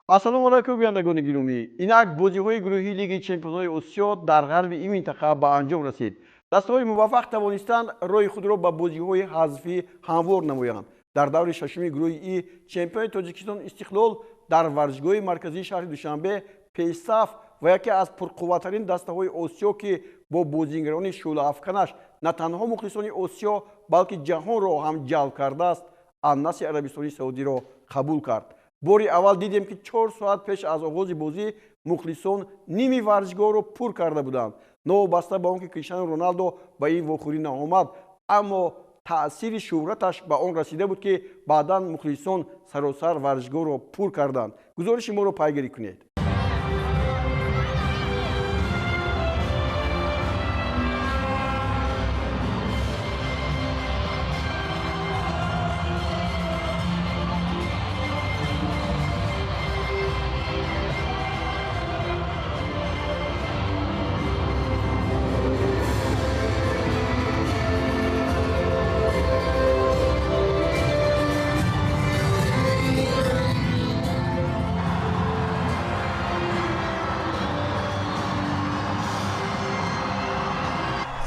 ассалому алайкум бинандагони гиромӣ. Инак бозиҳои гурӯҳии Лиги Чемпионҳои Осиё дар ғарби ин минтақа ба анҷом расид. Дастаҳои муваффақ тавонистанд роҳи худро ба бозиҳои ҳазфӣ ҳамвор намоянд. Дар даври шашуми гурӯҳи И чемпиони Тоҷикистон Истиқлол дар варзишгоҳи марказии шаҳри Душанбе пешсаф ва яке аз пурқувваттарин дастаҳои Осиё ки бо бозигарони шӯлаафканаш на танҳо мухлисони Осиё балки ҷаҳонро ҳам ҷалб кардааст, Ан-Насри Арабистони Саудиро қабул кард. бори аввал дидем ки 4 соат пеш аз оғози бозӣ мухлисон ними варзишгоҳро пур карда буданд. Новобаста ба он ки Криштиану Роналдо ба ин вохӯрӣ наомад, аммо таъсири шӯҳраташ ба он расида буд ки баъдан мухлисон саросар варзишгоҳро пур карданд. гузориши моро пайгирӣ кунед.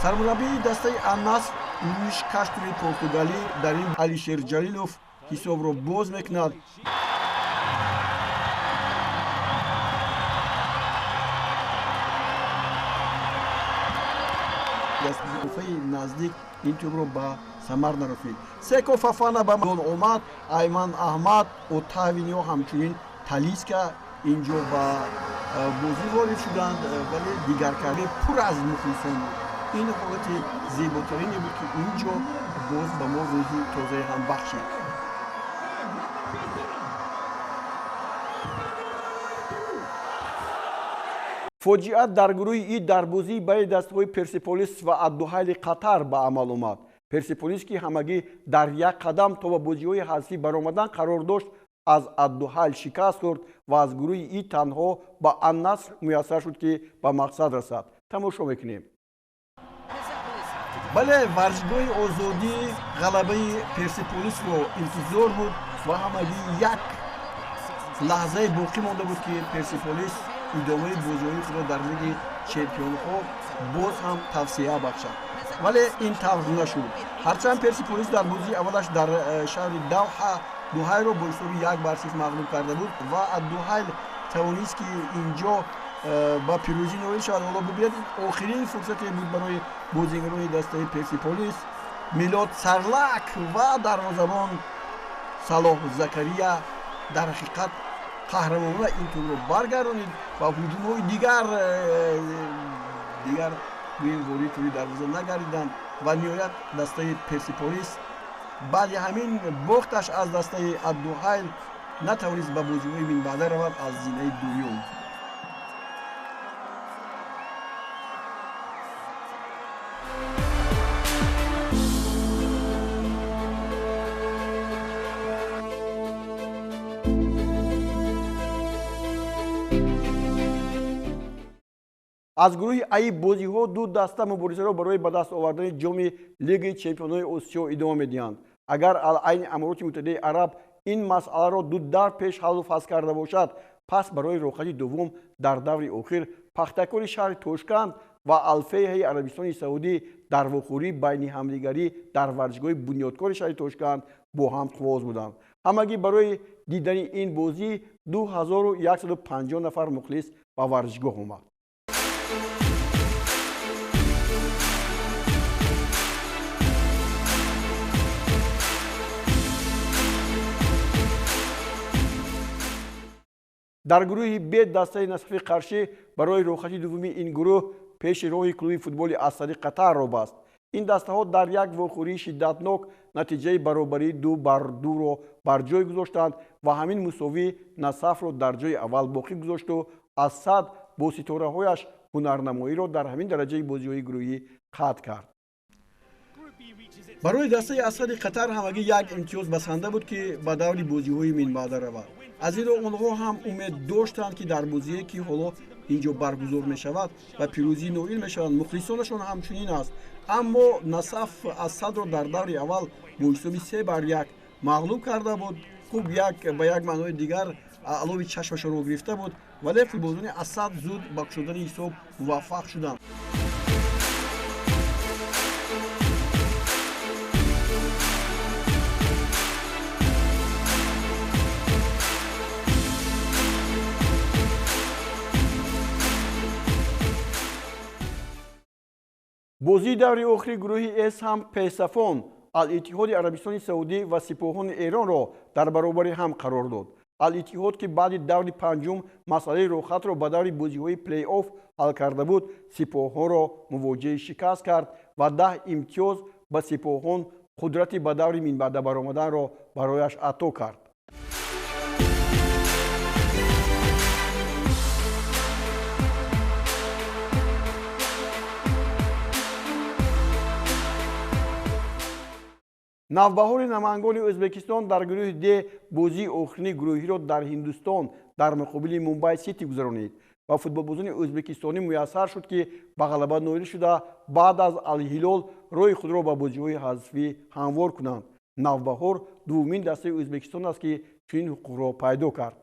сармураббии дастаи Ан-Наср Луиш Каштури португалӣ дар ин Алишер Ҷалилов ҳисобро боз мекунад. дастаи наздик ин тӯбро ба самар нарасид. Секо Фафана ба гол омад. Айман Аҳмад, Отавинио ҳамчунин Талиска инҷо ба бозӣ ворид шуданд, вале дигаркарӣ пур аз мухлисон буд. ин ҳолати зеботарине буд ки инҷо боз ба мо рӯҳи тозаи ҳам бахшид. фоҷиа дар гурӯҳи И дар бозии байни дастаҳои Персеполис ва Аддуҳайли Қатар ба амал омад. Персеполис ки ҳамагӣ дар як қадам то ба бозиҳои ҳазфӣ баромадан қарор дошт, аз Аддуҳайл шикаст хӯрд ва аз гурӯҳи И танҳо ба Ан-Наср муяссар шуд ки ба мақсад расад. Тамошо мекунем. бале варзишгоҳи озодӣ ғалабаи Персеполисро интизор буд ва ҳамагӣ як лаҳзаи боқӣ монда буд ки Персеполис идомаи бозиҳои худро дар Лиги Чемпионҳо боз ҳам тавсеа бахшад. вале ин тавр нашуд. ҳарчанд Персеполис дар бозии аввалаш дар шаҳри Давҳа Дуҳайро бо ҳисоби 1-0 мағлуб карда буд ва Аддуҳайл тавонист ки инҷо ба пирӯзӣ ноил шавад. ҳоло бубинед охирин фурсате буд барои бозигарони дастаи Персеполис. Милод Сарлак ва дарвозабон Салоҳ Закария дар ҳақиқат қаҳрамонона ин тӯбро баргардонид ва ҳуҷумҳои дигар гӯем ворид тӯри дарвоза нагардиданд ва ниҳоят дастаи Персеполис баъди ҳамин бохташ аз дастаи Аддуҳайл натавонист ба бозиҳои минбаъда равад аз зинаи дуюм. аз гурӯҳи Аи бозиҳо ду даста муборизаро барои ба даст овардани ҷоми Лиги Чемпионҳои Осиё идома медиҳанд. агар Алайни Амороти Муттаҳидаи Араб ин масъаларо ду дар пеш ҳаллу фасл карда бошад, пас барои роҳхати дуввум дар даври охир пахтакори шаҳри Тошканд ва Алфейҳаи Арабистони Саудӣ дар вохӯрӣ байни ҳамдигарӣ дар варзишгоҳи бунёдкори шаҳри Тошканд бо ҳам қувоз буданд. ҳамагӣ барои дидани ин бозӣ 2150 нафар мухлис ба варзишгоҳ омад. дар гурӯҳи Б дастаи Насафи Қаршӣ барои роҳхати дуввуми ин гурӯҳ пеши роҳи клуби футболи Асади Қатар ро баст. ин дастаҳо дар як вохӯрии шиддатнок натиҷаи баробарии 2-2ро бар ҷой гузоштанд ва ҳамин мусовӣ Насафро дар ҷойи аввал боқӣ гузошту Асад бо ситораҳояш ҳунарнамоиро дар ҳамин дараҷаи бозиҳои гурӯҳӣ қатъ кард. барои дастаи Асади Қатар ҳамагӣ як имтиёз басанда буд ки ба даври бозиҳои минбаъда равад. аз зиро онҳо ҳам умед доштанд ки дар бозие ки ҳоло инҷо баргузор мешавад ва пирӯзӣ ноил мешаванд. мухлисонашон ҳамчунин аст. аммо Насаф Асадро дар даври аввал бо ҳисоби 3-1 мағлуб карда буд. хуб ба як маънои дигар алови чашмашро гирифта буд, вале футболзони Асад зуд ба кушодани ҳисоб муваффақ шуданд. бозии даври охири гурӯҳи С ҳам Песафон Ал-Иттиҳоди Арабистони Саудӣ ва сипоҳони Эронро дар баробари ҳам қарор дод. Ал-Иттиҳод ки баъди даври панҷум масъалаи рохатро ба даври бозиҳои плей-офф ҳал карда буд, сипоҳонро мувоҷиҳи шикаст кард ва 10 имтиёз ба сипоҳон қудрати ба даври минбаъда баромаданро барояш ато кард. навбаҳори намангони Ӯзбекистон дар гурӯҳи Д бозии охирини гурӯҳиро дар Ҳиндустон дар муқобили Мумбай Сити гузаронид ва футболбозони ӯзбекистонӣ муяссар шуд, ки ба ғалаба ноил шуда баъд аз Ал-Ҳилол роҳи худро ба бозиҳои ҳазфӣ ҳамвор кунанд. Навбаҳор дуввумин дастаи Ӯзбекистон аст, ки чунин ҳуқуқро пайдо кард.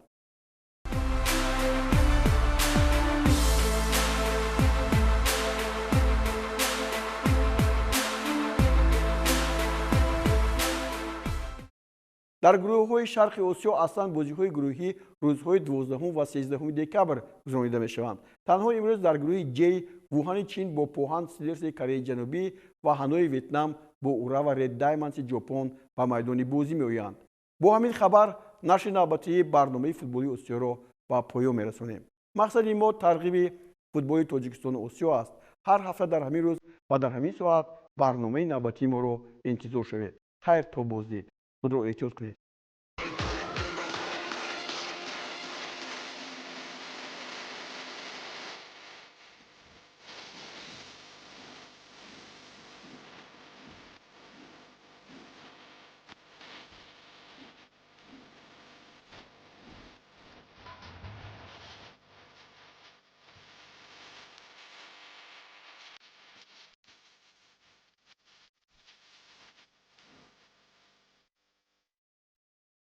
дар гурӯҳҳои шарқи Осиё аслан бозиҳои гурӯҳӣ рӯзҳои 12 ва 13 декабр гузаронида мешаванд. Танҳо имрӯз дар гурӯҳи Ҷ Вуҳани Чин бо Поҳан Стиллерси Кореяи Ҷанубӣ ва Ҳанои Ветнам бо Урава Ред Даймондси Ҷопон ба майдони бозӣ меоянд. Бо ҳамин хабар нашри навбатии барномаи футболии Осиёро ба поён мерасонем. Мақсади мо тарғиби футболи Тоҷикистону Осиё аст. ҳар ҳафта дар ҳамин рӯз ва дар ҳамин соат барномаи навбатии моро интизор шавед. Хайр то боздид. خود رو احتیاط کنید.